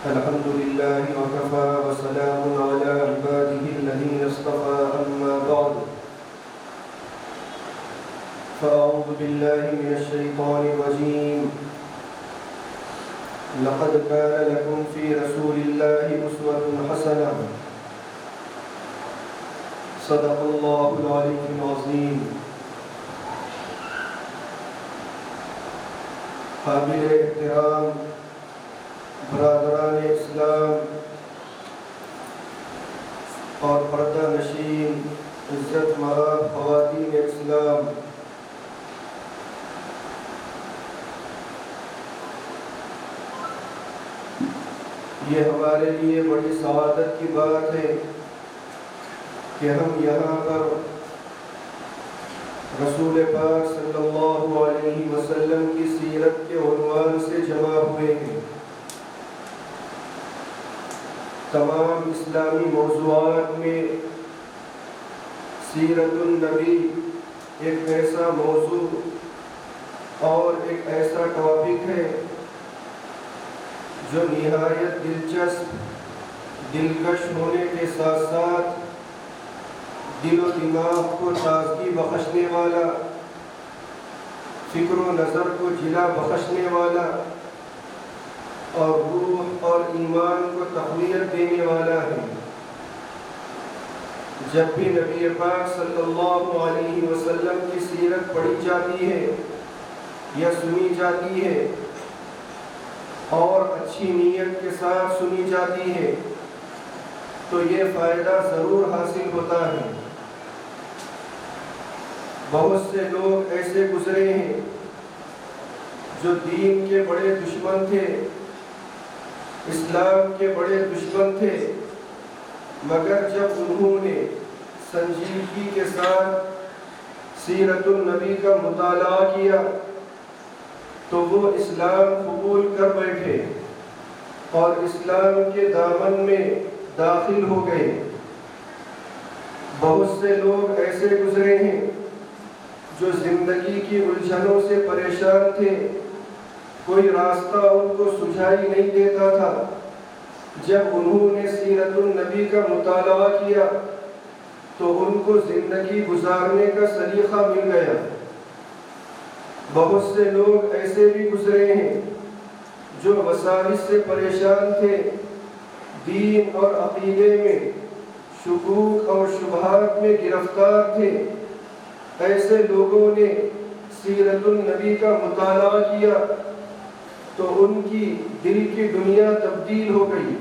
الحمد لله وكفى وسلام على عباده الذين اصطفى أما بعد فأعوذ بالله من الشيطان الرجيم لقد كان لكم في رسول الله أسوة حسنة صدق الله العلي العظيم. قابل احترام برادران اسلام اور پردہ نشین عزت مآب خواتین اسلام، یہ ہمارے لیے بڑی سعادت کی بات ہے کہ ہم یہاں پر رسول پاک صلی اللہ علیہ وسلم کی سیرت کے عنوان سے جمع ہوئے ہیں۔ تمام اسلامی موضوعات میں سیرت النبی ایک ایسا موضوع اور ایک ایسا ٹاپک ہے جو نہایت دلچسپ، دلکش ہونے کے ساتھ ساتھ دل و دماغ کو تازگی بخشنے والا، فکر و نظر کو جلا بخشنے والا اور روح اور ایمان کو تقویت دینے والا ہے۔ جب بھی نبی پاک صلی اللہ علیہ وسلم کی سیرت پڑھی جاتی ہے یا سنی جاتی ہے اور اچھی نیت کے ساتھ سنی جاتی ہے تو یہ فائدہ ضرور حاصل ہوتا ہے۔ بہت سے لوگ ایسے گزرے ہیں جو دین کے بڑے دشمن تھے، اسلام کے بڑے دشمن تھے، مگر جب انہوں نے سنجیدگی کے ساتھ سیرت النبی کا مطالعہ کیا تو وہ اسلام قبول کر بیٹھے اور اسلام کے دامن میں داخل ہو گئے۔ بہت سے لوگ ایسے گزرے ہیں جو زندگی کی الجھنوں سے پریشان تھے، کوئی راستہ ان کو سجھائی نہیں دیتا تھا۔ جب انہوں نے سیرت النبی کا مطالعہ کیا تو ان کو زندگی گزارنے کا سلیقہ مل گیا۔ بہت سے لوگ ایسے بھی گزرے ہیں جو وساوس سے پریشان تھے، دین اور عقیدے میں شکوک اور شبہات میں گرفتار تھے۔ ایسے لوگوں نے سیرت النبی کا مطالعہ کیا تو ان کی دل کی دنیا تبدیل ہو گئی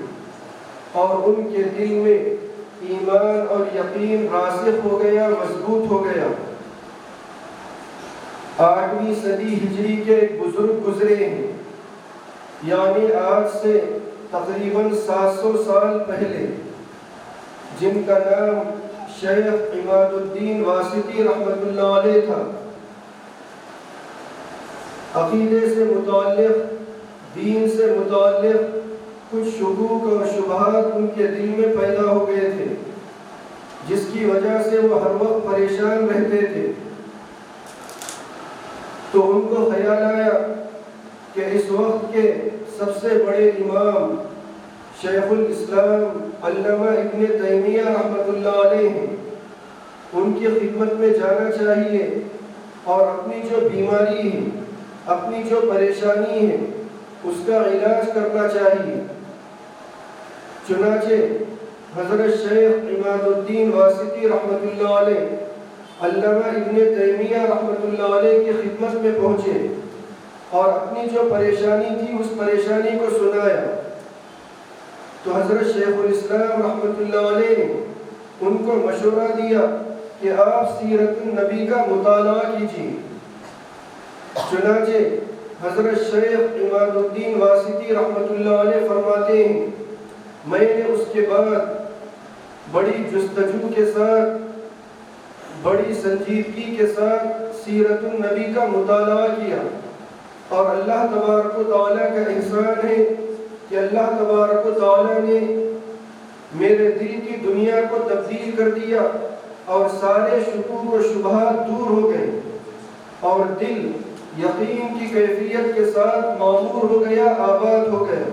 اور ان کے دل میں ایمان اور یقین راسخ ہو گیا، مضبوط ہو گیا۔ 8ویں صدی ہجری کے ایک بزرگ گزرے ہیں، یعنی آج سے تقریباً 700 سال پہلے، جن کا نام شیخ عماد الدین واسطی رحمۃ اللہ علیہ تھا۔ عقیدے سے متعلق، دین سے متعلق کچھ شکوک اور شبہات ان کے دل میں پیدا ہو گئے تھے، جس کی وجہ سے وہ ہر وقت پریشان رہتے تھے۔ تو ان کو خیال آیا کہ اس وقت کے سب سے بڑے امام شیخ الاسلام علامہ ابن تیمیہ رحمۃ اللہ علیہ ہیں، ان کی خدمت میں جانا چاہیے اور اپنی جو بیماری ہے، اپنی جو پریشانی ہے، اس کا علاج کرنا چاہیے۔ چنانچہ حضرت شیخ عماد الدین واسطی رحمۃ اللہ علیہ علامہ ابن تیمیہ رحمۃ اللہ علیہ کی خدمت میں پہنچے اور اپنی جو پریشانی تھی اس پریشانی کو سنایا۔ تو حضرت شیخ الاسلام رحمۃ اللہ علیہ نے ان کو مشورہ دیا کہ آپ سیرت النبی کا مطالعہ کیجیے۔ چنانچہ حضرت شیخ عماد الدین واسطی رحمۃ اللہ علیہ فرماتے ہیں، میں نے اس کے بعد بڑی جستجو کے ساتھ، بڑی سنجیدگی کے ساتھ سیرت النبی کا مطالعہ کیا، اور اللہ تبارک و تعالیٰ کا احسان ہے کہ اللہ تبارک و تعالیٰ نے میرے دل کی دنیا کو تبدیل کر دیا اور سارے شکوک و شبہات دور ہو گئے اور دل یقین کی کیفیت کے ساتھ معمور ہو گیا، آباد ہو گیا۔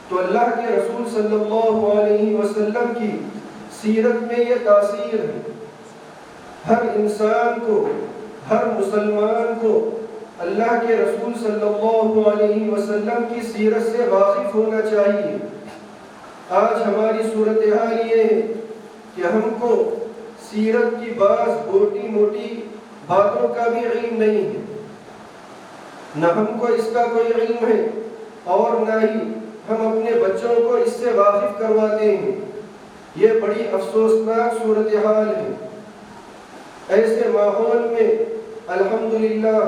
تو اللہ کے رسول صلی اللہ علیہ وسلم کی سیرت میں یہ تاثیر ہے۔ ہر انسان کو، ہر مسلمان کو اللہ کے رسول صلی اللہ علیہ وسلم کی سیرت سے واقف ہونا چاہیے۔ آج ہماری صورتحال یہ ہے کہ ہم کو سیرت کی بعض موٹی موٹی باتوں کا بھی علم نہیں ہے، نہ ہم کو اس کا کوئی علم ہے اور نہ ہی ہم اپنے بچوں کو اس سے واقف کرواتے ہیں۔ یہ بڑی افسوسناک صورتحال ہے۔ ایسے ماحول میں الحمدللہ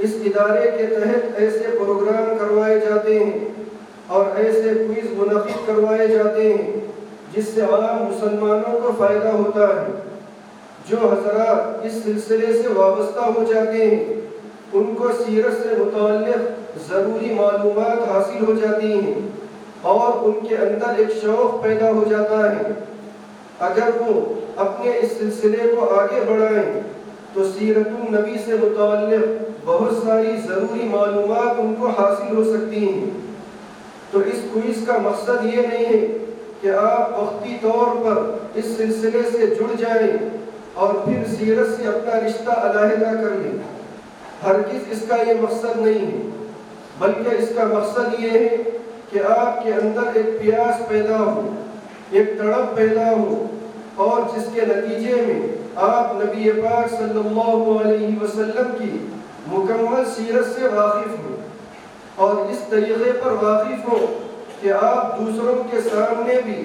اس ادارے کے تحت ایسے پروگرام کروائے جاتے ہیں اور ایسے کوئز منعقد کروائے جاتے ہیں جس سے عام مسلمانوں کو فائدہ ہوتا ہے۔ جو حضرات اس سلسلے سے وابستہ ہو جاتے ہیں ان کو سیرت سے متعلق ضروری معلومات حاصل ہو جاتی ہیں اور ان کے اندر ایک شوق پیدا ہو جاتا ہے۔ اگر وہ اپنے اس سلسلے کو آگے بڑھائیں تو سیرت النبی سے متعلق بہت ساری ضروری معلومات ان کو حاصل ہو سکتی ہیں۔ تو اس کوئز کا مقصد یہ نہیں ہے کہ آپ وقتی طور پر اس سلسلے سے جڑ جائیں اور پھر سیرت سے اپنا رشتہ علیحدہ کر لیں۔ ہرگز اس کا یہ مقصد نہیں ہے، بلکہ اس کا مقصد یہ ہے کہ آپ کے اندر ایک پیاس پیدا ہو، ایک تڑپ پیدا ہو، اور جس کے نتیجے میں آپ نبی پاک صلی اللہ علیہ وسلم کی مکمل سیرت سے واقف ہوں اور اس طریقے پر واقف ہوں کہ آپ دوسروں کے سامنے بھی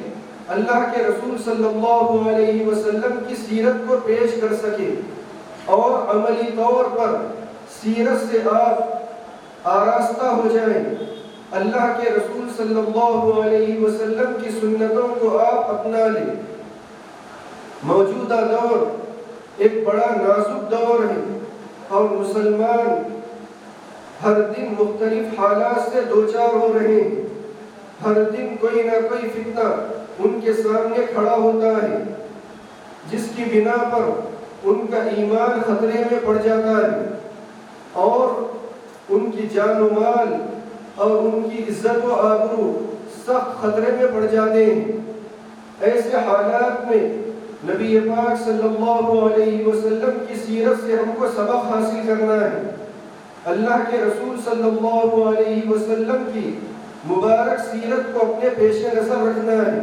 اللہ کے رسول صلی اللہ علیہ وسلم کی سیرت کو پیش کر سکیں اور عملی طور پر سیرت سے آپ آراستہ ہو جائیں۔ اللہ کے رسول صلی اللہ علیہ وسلم کی سنتوں کو آپ اپنا لیں۔ موجودہ دور ایک بڑا نازک دور ہے اور مسلمان ہر دن مختلف حالات سے دوچار ہو رہے ہیں۔ ہر دن کوئی نہ کوئی فتنہ ان کے سامنے کھڑا ہوتا ہے جس کی بنا پر ان کا ایمان خطرے میں پڑ جاتا ہے اور ان کی جان و مال اور ان کی عزت و آبرو سخت خطرے میں پڑ جاتے ہیں۔ ایسے حالات میں نبی پاک صلی اللہ علیہ وسلم کی سیرت سے ہم کو سبق حاصل کرنا ہے۔ اللہ کے رسول صلی اللہ علیہ وسلم کی مبارک سیرت کو اپنے پیش نظر رکھنا ہے۔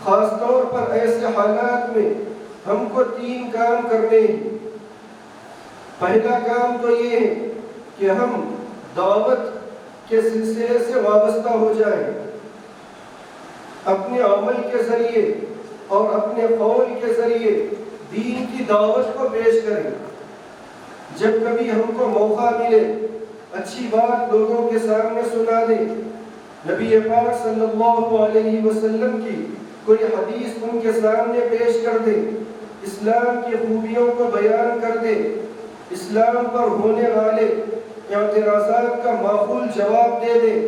خاص طور پر ایسے حالات میں ہم کو 3 کام کرنے ہیں۔ پہلا کام تو یہ ہے کہ ہم دعوت کے سلسلے سے وابستہ ہو جائیں، اپنے عمل کے ذریعے اور اپنے قول کے ذریعے دین کی دعوت کو پیش کریں۔ جب کبھی ہم کو موقع ملے اچھی بات لوگوں کے سامنے سنا دیں، نبی پاک صلی اللہ علیہ وسلم کی کوئی حدیث ان کے سامنے پیش کر دیں، اسلام کی خوبیوں کو بیان کر دیں، اسلام پر ہونے والے اعتراضات کا معقول جواب دے دیں،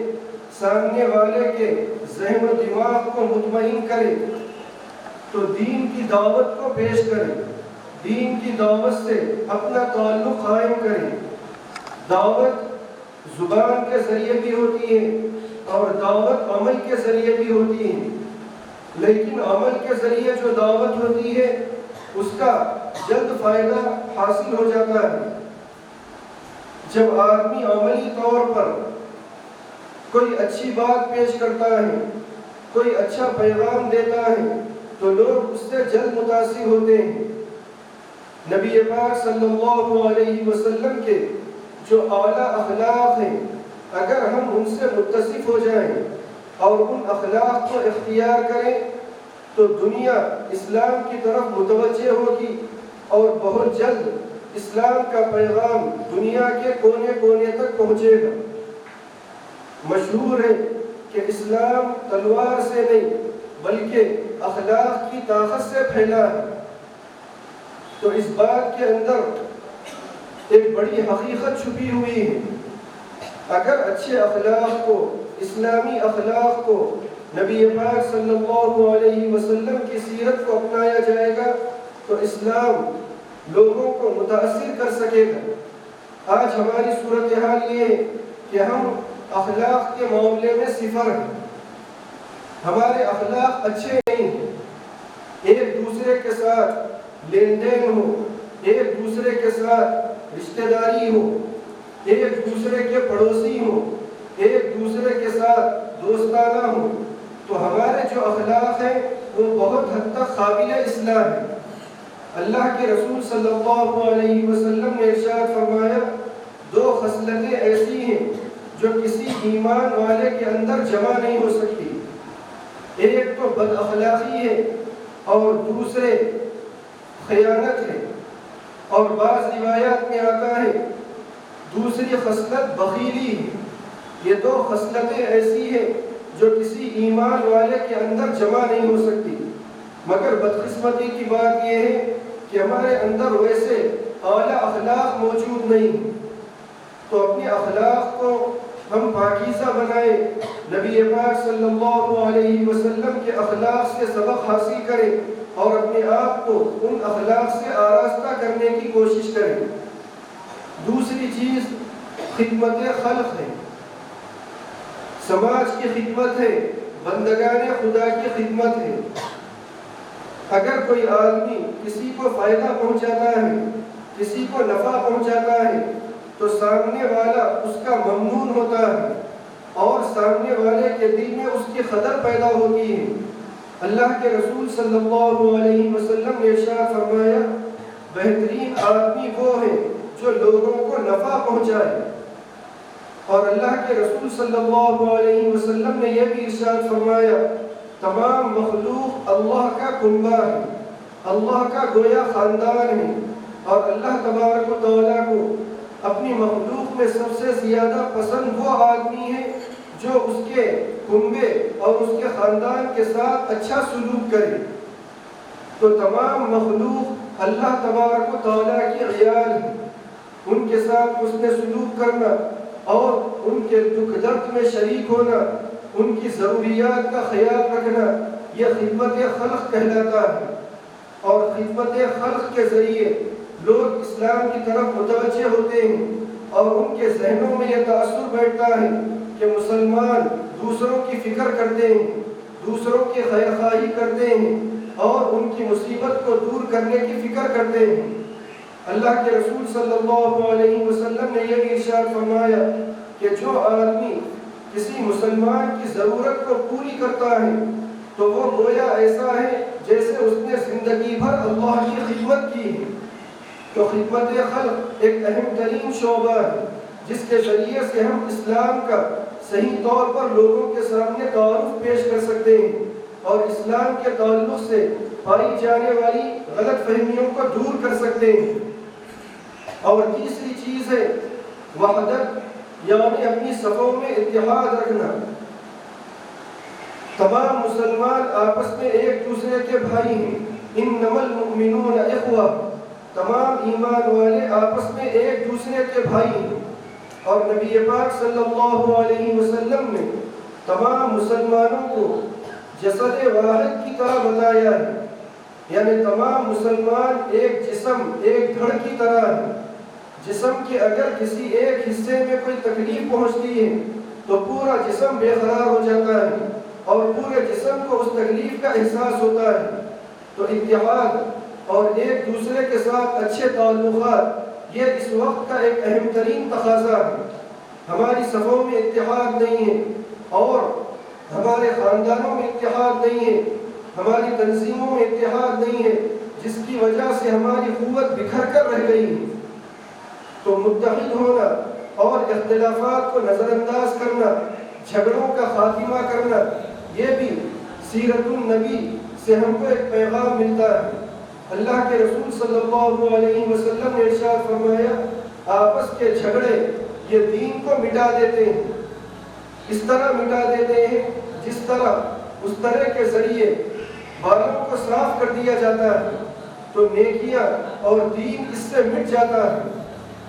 سامنے والے کے ذہن و دماغ کو مطمئن کریں، تو دین کی دعوت کو پیش کریں، دین کی دعوت سے اپنا تعلق قائم کریں۔ دعوت زبان کے ذریعے بھی ہوتی ہے اور دعوت عمل کے ذریعے بھی ہوتی ہے، لیکن عمل کے ذریعے جو دعوت ہوتی ہے اس کا جلد فائدہ حاصل ہو جاتا ہے۔ جب آدمی عملی طور پر کوئی اچھی بات پیش کرتا ہے، کوئی اچھا پیغام دیتا ہے تو لوگ اس سے جلد متاثر ہوتے ہیں۔ نبی پاک صلی اللہ علیہ وسلم کے جو اعلیٰ اخلاق ہیں، اگر ہم ان سے متصف ہو جائیں اور ان اخلاق کو اختیار کریں تو دنیا اسلام کی طرف متوجہ ہوگی اور بہت جلد اسلام کا پیغام دنیا کے کونے کونے تک پہنچے گا۔ مشہور ہے کہ اسلام تلوار سے نہیں بلکہ اخلاق کی طاقت سے پھیلا ہے۔ تو اس بات کے اندر ایک بڑی حقیقت چھپی ہوئی ہے۔ اگر اچھے اخلاق کو، اسلامی اخلاق کو، نبی پاک صلی اللہ علیہ وسلم کی سیرت کو اپنایا جائے گا تو اسلام لوگوں کو متاثر کر سکے گا۔ آج ہماری صورتحال یہ ہے کہ ہم اخلاق کے معاملے میں صفر ہیں۔ ہمارے اخلاق اچھے نہیں ہیں، ایک دوسرے کے ساتھ لین دین ہو، ایک دوسرے کے ساتھ رشتہ داری ہو، ایک دوسرے کے پڑوسی ہو، ایک دوسرے کے ساتھ دوستانہ ہو، تو ہمارے جو اخلاق ہیں وہ بہت حد تک قابل اصلاح ہے۔ اللہ کے رسول صلی اللہ علیہ وسلم نے ارشاد فرمایا، دو خصلتیں ایسی ہیں جو کسی ایمان والے کے اندر جمع نہیں ہو سکتی، ایک تو بد اخلاقی ہے اور دوسرے خیانت ہے، اور بعض روایات میں آتا ہے دوسری خصلت بخیلی ہے۔ یہ دو خصلتیں ایسی ہیں جو کسی ایمان والے کے اندر جمع نہیں ہو سکتی، مگر بدقسمتی کی بات یہ ہے کہ ہمارے اندر ویسے اعلیٰ اخلاق موجود نہیں ہیں۔ تو اپنے اخلاق کو ہم پاکیزہ بنائیں، نبی پاک صلی اللہ علیہ وسلم کے اخلاق سے سبق حاصل کریں اور اپنے آپ کو ان اخلاق سے آراستہ کرنے کی کوشش کریں۔ دوسری چیز خدمت خلق ہے، سماج کی خدمت ہے، بندگان خدا کی خدمت ہے۔ اگر کوئی آدمی کسی کو فائدہ پہنچاتا ہے، کسی کو نفع پہنچاتا ہے، تو سامنے والا اس کا ممنون ہوتا ہے اور سامنے والے کے دل میں اس کی قدر پیدا ہوتی ہے۔ اللہ کے رسول صلی اللہ علیہ وسلم نے ارشاد فرمایا، بہترین آدمی وہ ہے جو لوگوں کو نفع پہنچائے، اور اللہ کے رسول صلی اللہ علیہ وسلم نے یہ بھی ارشاد فرمایا، تمام مخلوق اللہ کا کنبہ ہے، اللہ کا گویا خاندان ہے، اور اللہ تبارک و تعالیٰ کو اپنی مخلوق میں سب سے زیادہ پسند وہ آدمی ہے جو اس کے کنبے اور اس کے خاندان کے ساتھ اچھا سلوک کرے۔ تو تمام مخلوق اللہ تبارک و تعالیٰ کی عیال ہے، ان کے ساتھ اس نے سلوک کرنا اور ان کے دکھ درد میں شریک ہونا، ان کی ضروریات کا خیال رکھنا، یہ خدمت خلق کہلاتا ہے۔ اور خدمت خلق کے ذریعے لوگ اسلام کی طرف متوجہ ہوتے ہیں اور ان کے ذہنوں میں یہ تاثر بیٹھتا ہے کہ مسلمان دوسروں کی فکر کرتے ہیں، دوسروں کی خیر خواہی کرتے ہیں اور ان کی مصیبت کو دور کرنے کی فکر کرتے ہیں۔ اللہ کے رسول صلی اللہ علیہ وسلم نے یہ بھی ارشاد فرمایا کہ جو آدمی کسی مسلمان کی ضرورت کو پوری کرتا ہے تو وہ گویا ایسا ہے جیسے اس نے زندگی بھر اللہ کی خدمت کی ہے۔ تو خدمت خلق ایک اہم ترین شعبہ ہے جس کے ذریعے سے ہم اسلام کا صحیح طور پر لوگوں کے سامنے تعارف پیش کر سکتے ہیں اور اسلام کے تعلق سے پائی جانے والی غلط فہمیوں کو دور کر سکتے ہیں۔ اور تیسری چیز ہے وحدت، یعنی اپنی صفوں میں اتحاد رکھنا۔ تمام مسلمان آپس میں ایک دوسرے کے بھائی ہیں، انما المؤمنون اخوہ، تمام ایمان والے آپس میں ایک دوسرے کے بھائی ہیں۔ اور نبی پاک صلی اللہ علیہ وسلم نے تمام مسلمانوں کو جسد واحد کی طرح بتایا ہے، یعنی تمام مسلمان ایک جسم، ایک دھڑ کی طرح ہے۔ جسم کے اگر کسی ایک حصے میں کوئی تکلیف پہنچتی ہے تو پورا جسم بے قرار ہو جاتا ہے اور پورے جسم کو اس تکلیف کا احساس ہوتا ہے۔ تو اتحاد اور ایک دوسرے کے ساتھ اچھے تعلقات یہ اس وقت کا ایک اہم ترین تقاضا ہے۔ ہماری صفوں میں اتحاد نہیں ہے اور ہمارے خاندانوں میں اتحاد نہیں ہے، ہماری تنظیموں میں اتحاد نہیں ہے، جس کی وجہ سے ہماری قوت بکھر کر رہ گئی ہے۔ تو متحد ہونا اور اختلافات کو نظر انداز کرنا، جھگڑوں کا خاتمہ کرنا، یہ بھی سیرت النبی سے ہم کو ایک پیغام ملتا ہے۔ اللہ کے رسول صلی اللہ علیہ وسلم نے ارشاد فرمایا، آپس کے جھگڑے یہ دین کو مٹا دیتے ہیں، اس طرح مٹا دیتے ہیں جس طرح اس طرح کے ذریعے بالوں کو صاف کر دیا جاتا ہے، تو نیکیاں اور دین اس سے مٹ جاتا ہے۔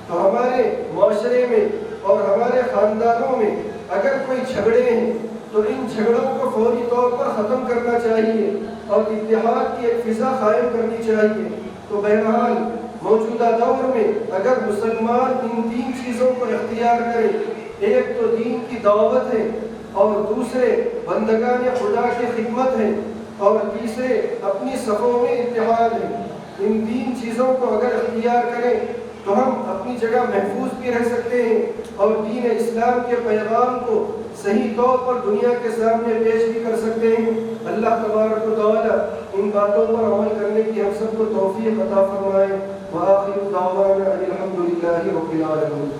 تو ہمارے معاشرے میں اور ہمارے خاندانوں میں اگر کوئی جھگڑے ہیں تو ان جھگڑوں کو فوری طور پر ختم کرنا چاہیے اور اتحاد کی ایک فضا قائم کرنی چاہیے۔ تو بہرحال موجودہ دور میں اگر مسلمان ان تین چیزوں کو اختیار کرے، ایک تو دین کی دعوت ہے اور دوسرے بندگان خدا کی خدمت ہے، اور تیسرے اپنی صفوں میں اتحاد ہے۔ ان 3 چیزوں کو اگر اختیار کریں تو ہم اپنی جگہ محفوظ بھی رہ سکتے ہیں اور دین اسلام کے پیغام کو صحیح طور پر دنیا کے سامنے پیش بھی کر سکتے ہیں۔ اللہ تبارک و تعالی ان باتوں پر عمل کرنے کی ہم سب کو توفیق عطا فرمائے۔ وآخر دعوانا ان الحمد للہ رب العالمین۔